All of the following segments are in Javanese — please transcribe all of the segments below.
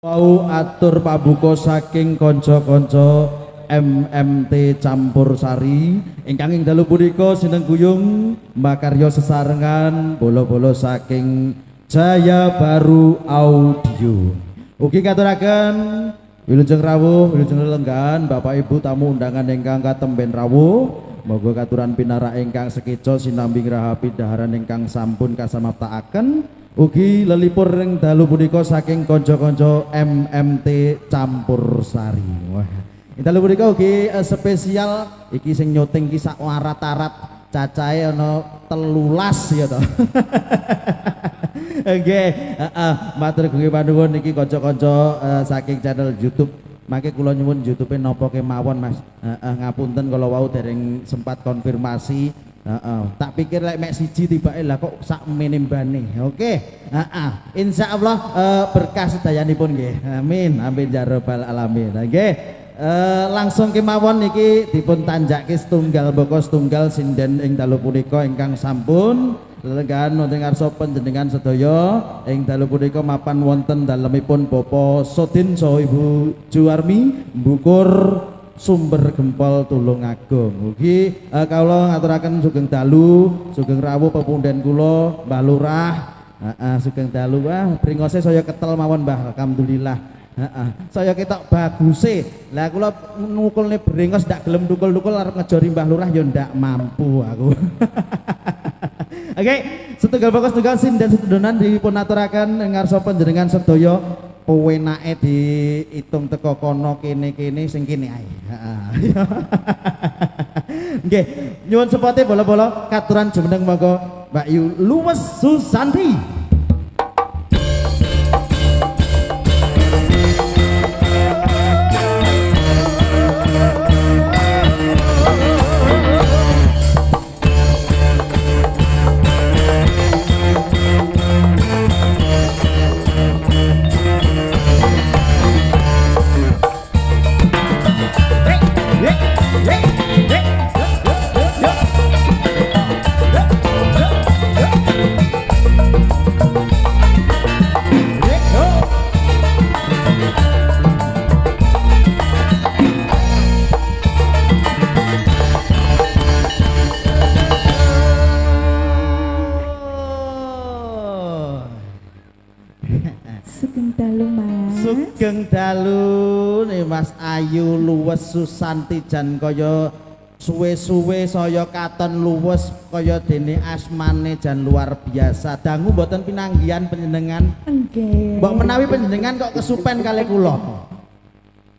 Wau atur pabuka saking kanca-kanca MMT Campur Sari ingkang ing dalu punika sinten guyung makarya sesarengan bola-bola saking Jaya Baru Audio. Ugi katuraken wilujeng rawuh, wilujeng lelenggahan Bapak Ibu tamu undangan ingkang katemben rawuh. Moga katuran pinarak ingkang sekeca sinambi ngerahapi daharan ingkang sampun kasamaptaaken. Ugi lelipur ring dalu punika saking kanca-kanca MMT Campur Sari. Wah, ing dalu punika ugi spesial iki sing nyuting ki sak warat-arat cacahe ana 13 ya to. Nggih, matur gunging panuwun niki kanca-kanca saking channel YouTube. Mangke kula nyuwun YouTube-e napa kemawon Mas. Ngapunten kala wau dereng sempat konfirmasi. Tak pikir lek mek siji tibake lah kok sak menembane. Oke. Insyaallah berkah sedayanipun nggih. Amin. Amin ya rabbal alamin. Nggih. Langsung kemawon niki dipun tanjake setunggal boko setunggal sinden ing dalu punika ingkang sampun lelenggahan wonten ngarsa panjenengan sedaya ing dalu punika mapan wonten dalemipun Bapak Sodin saha Ibu Juwarmi Mbukur Sumber Gempol Tulungagung. Ugi kawula ngaturaken sugeng dalu, sugeng rawuh pepundhen kula Mbah Lurah. Sugeng dalu bringose saya ketel mawon Mbah, alhamdulillah. Saya ketok baguse. Lah kula ngukulne brengos ndak gelem tukul-tukul arep ngejori Mbah Lurah ya ndak mampu aku. Oke, setunggal pokok setunggal sin dan setudonan dipun aturaken ngarsa panjenengan sedaya. Wenake diitung teko kono kene-kene sing kene ae. Nggih, nyuwun sepote bola-bola katuran jumeneng monggo Mbak Yu Luwes Susanti. Sugeng dalu nih Mas Ayu Luwes Susanti jan kaya suwe-suwe saya katon luwes kaya dene asmane jan luar biasa. Dangu mboten pinanggihan panjenengan? Nggih. Mbok menawi panjenengan kok kesupen kalih kula.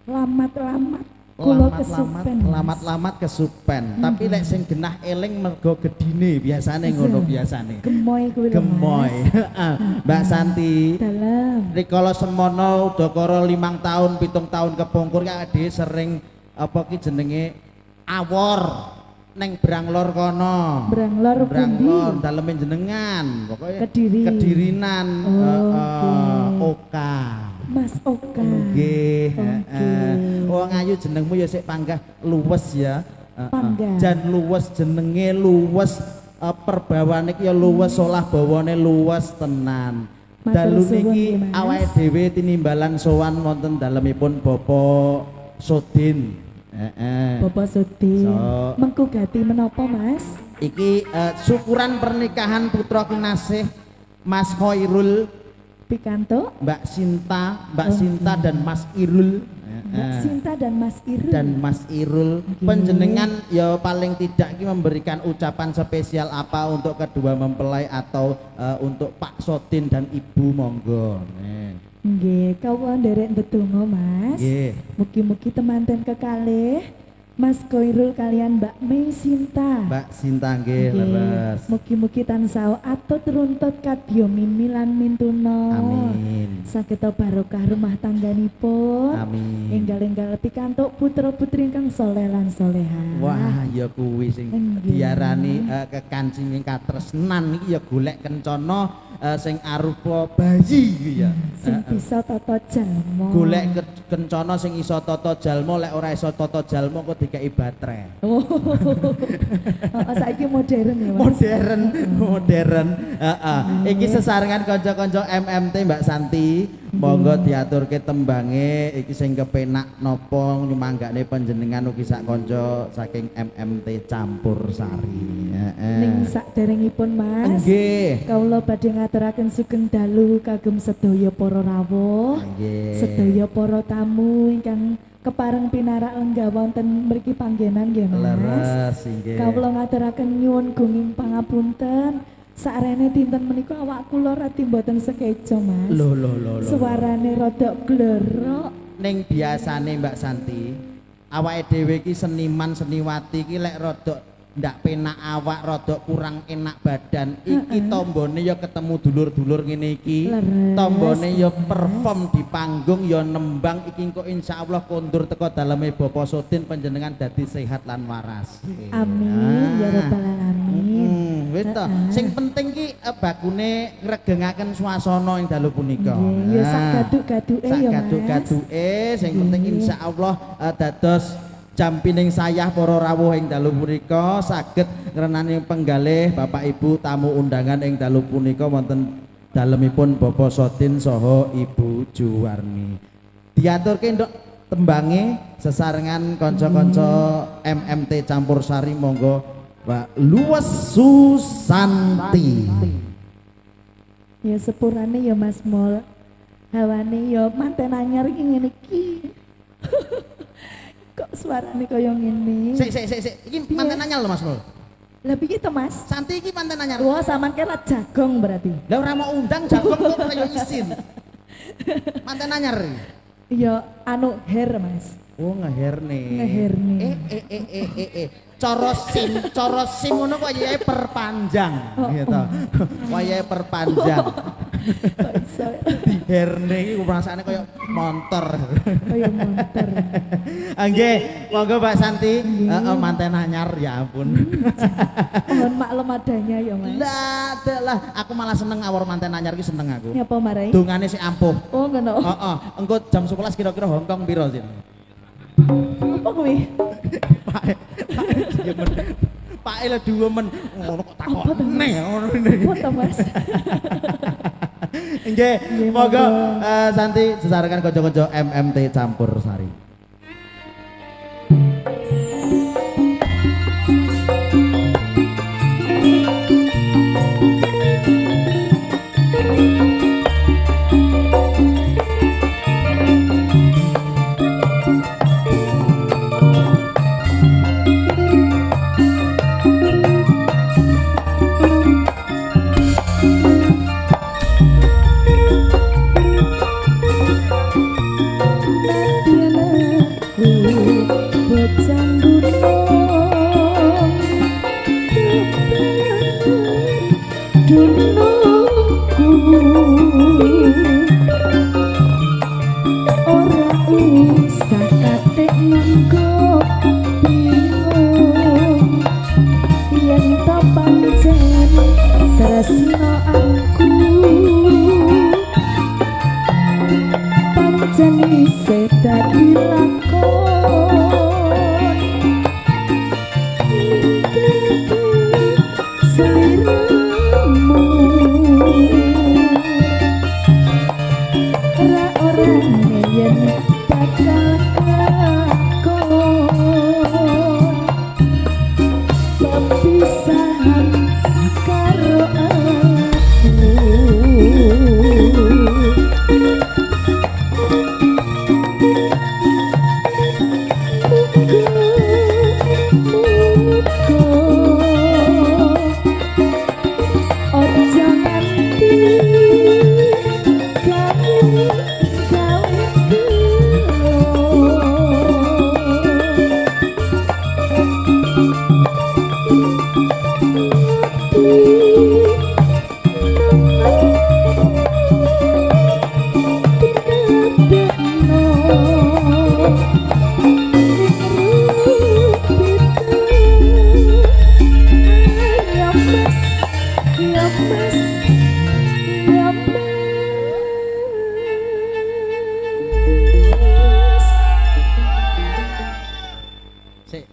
Lamat-lamat kula kesupen. Lamat-lamat kesupen. Tapi lek sing genah eling mergo gedine biasane ngono biasane. Gemoy kuwi lho. Gemoy. Mbak Santi. Dalam. Rikala semono udakara 5 tahun 7 tahun kepungkur kak ade sering apa ki jenenge awor neng Branglor kono. Branglor daleme jenengan pokoknya Kedirinan. Oka. Mas Oka. Nggih. Wong ayu jenengmu ya sik panggah Luwes ya. Jan Luwes jenenge luwes perbawane ki ya luwes olah bawane luwes tenan. Dalu niki awake dhewe tinimbalan sowan wonten dalemipun Bapak Sodin. Bapak Sodin. Mengku gati menapa Mas? Iki syukuran pernikahan putra kinasih Mas Khairul Pikanto, Mbak Sinta dan Mas Irul. Mbak Sinta dan Mas Irul. Mas Irul, panjenengan ya paling tidak memberikan ucapan spesial apa untuk kedua mempelai atau untuk Pak Sodin dan Ibu monggo. Nggih, kawula nderek ndedonga Mas. Nggih. Mugi-mugi temanten kekalih Mas Khairul kalian Mbak Mei Sinta. Mbak Sinta nggih leres. Mugi-mugi tansah atut runtut kadya mimilan mintuna. Amin. Saged barokah rumah tangganipun. Amin. Enggal-enggal pikantuk putra-putri ingkang saleh lan salehah. Wah, ya kuwi sing diarani kekancing katresnan iki ya golek kencana sing arupa bayi iki ya. Sing bisa tata jalma. Golek kencana sing iso tata jalma lek ora iso tata jalma kok dikei baterai. Oh, saiki modern ya Mas. Modern. Heeh. Iki sesarengan kanca-kanca MMT Mbak Santi. Monggo diaturke tembange iki sing kepenak napa nyumanggane panjenengan ugi sak kanca saking MMT Campursari. Heeh. Ning saderengipun Mas. Nggih. Kawula badhe ngaturaken sugeng dalu kagem sedaya para rawuh. Nggih. Sedaya para tamu ingkang kepareng pinarak lenggah wonten mriki panggenan nggih Mas. Leres nggih. Kawula ngaturaken nyuwun gunging pangapunten. Sarene dinten menika awak kula radi mboten sekeca Mas. Lho. Suarane rada glorok. Ning biasane Mbak Santi, awake dhewe iki seniman seniwati iki lek rada ndak penak awak, rada kurang enak badan. Iki tombone ya ketemu dulur-dulur ngene iki. Leres. Tombone ya perform di panggung ya nembang iki engko insyaallah kondur teko daleme Bapak Sudin panjenengan dadi sehat lan waras. Amin ya rabbal alamin. Wis to. Sing penting ki bakune ngregengaken swasana ing dalu punika. Nggih, ya sak gaduk-gaduke ya Mas. Sak gaduk-gaduke sing penting insyaallah dados jampining sayah para rawuh ing dalu punika saged ngrenani penggalih Bapak Ibu tamu undangan ing dalu punika wonten dalemipun Bapak Sodin saha Ibu Juwarni. Diaturke nduk tembange sesarengan kanca-kanca MMT Campursari monggo Mbak Luwes Susanti. Ya sepurane ya Mas Mol. Hawane ya manten anyar iki ngene iki. Kok suarane kaya ngene? Sik. Iki manten anyar lho Mas Mul. Lah piye to Mas? Santi iki manten anyar. Wah, sampean kira jagong berarti. Lah ora mau undang jagong kok kaya isin. Manten anyar. Ya anu hair Mas. Oh ngeherne. Ngeherne. Cara sim ngono kok wayahe perpanjang gitu. Wayahe perpanjang. Kok iso? Herne iki rasane kaya montor. Kaya montor. Nggih, monggo Mbak Santi, manten anyar ya ampun. Mohon maklum adanya ya Mas. Lah, aku malah seneng awor manten anyar ki seneng aku. Nyapa marai? Dungane sik ampuh. Oh ngono. Heeh, engko jam 11 kira-kira Hongkong piro sih? Apa kuwi? Pak ele duwemen ngono kok takok Apa to, Mas? neh ngono ngene. Apa to Mas? Nggih, monggo Santi sesarengan kanca-kanca MMT Campursari.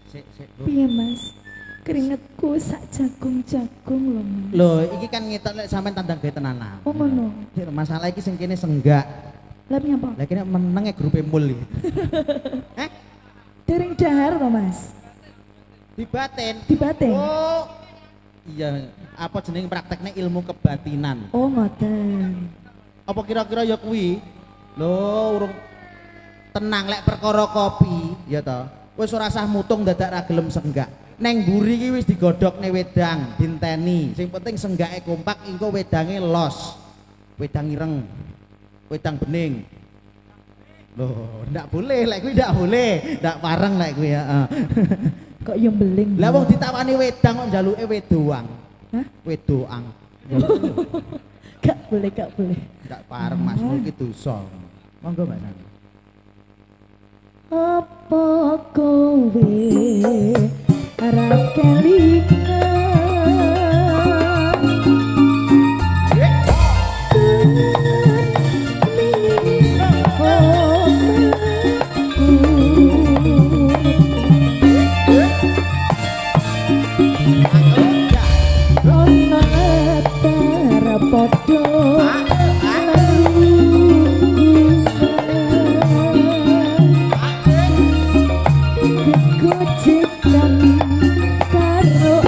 Sik. Piye Mas? Keringetku sak jagung-jagung lho Mas. Lho, iki kan ngetok lek sampean tandang gawe tenanan. Oh ngono. Masalah iki sing kene senggak. Lah piye apa? Lah kene meneng grupe mul iki. Heh, Dereng dahar to Mas? dibatin. Dibatin. Oh. Iya, apa jeneng prakteknya ilmu kebatinan. Oh ngoten. Apa kira-kira ya kuwi? Lho, urung tenang lek perkara kopi, ya toh. Wis ora usah mutung dadak ra gelem senggak. Neng mburi iki wis digodhokne wedang, dinteni. Sing penting senggake kompak engko wedange los. Wedang ireng. Wedang bening. Loh, ndak boleh lek kuwi ndak boleh. Ndak pareng lek kuwi, heeh. Kok yo beling. Lah wong ditawani wedang kok njaluke wedoang. Hah? Wedoang. Gak boleh, gak boleh. Ndak pareng Mas, iki dosa. Monggo Mbak Nani. Apa kowe arep kelingan ono terpodo gojekan karo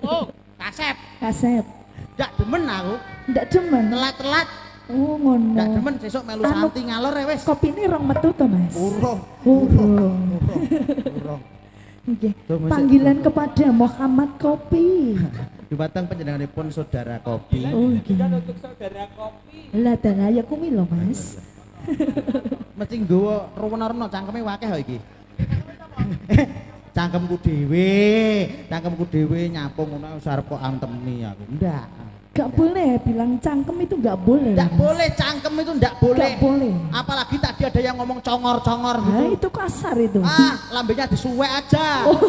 Oh, kasep. Kasep. Ndak demen aku. Ndak demen. Telat-telat. Oh, ngono. Ndak demen sesuk melu santi ngalor ya wis. Kopine rong metu to, Mas? Urung. Nggih. Panggilan kepada Muhammad Kopi. Dumateng panjenenganipun saudara kopi. Oh, nggih. Untuk saudara kopi. Lah dalah ya kuwi lho, Mas. Mesti nggawa ruwen-ruwen cangkeme akeh kok iki. Cangkemku dhewe nyapung ngono arep kok antemi aku. Ndak. Gak boleh bilang cangkem itu gak boleh. Ndak boleh cangkem itu ndak boleh. Gak boleh. Apalagi tadi ada yang ngomong congor-congor gitu. Nah, itu kasar itu. Ah, lambenya disuwek aja. Oh,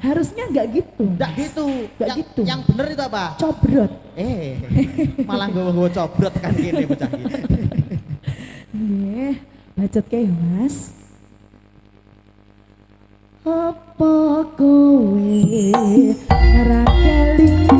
harusnya nggak gitu. Ndak gitu. Nggak gitu. Yang bener itu apa? Cobrot. Malah nggawa-nggawa cobrot kan kene bocah iki. Nggih. bacotke ya Mas. Apa kowe ra kelingan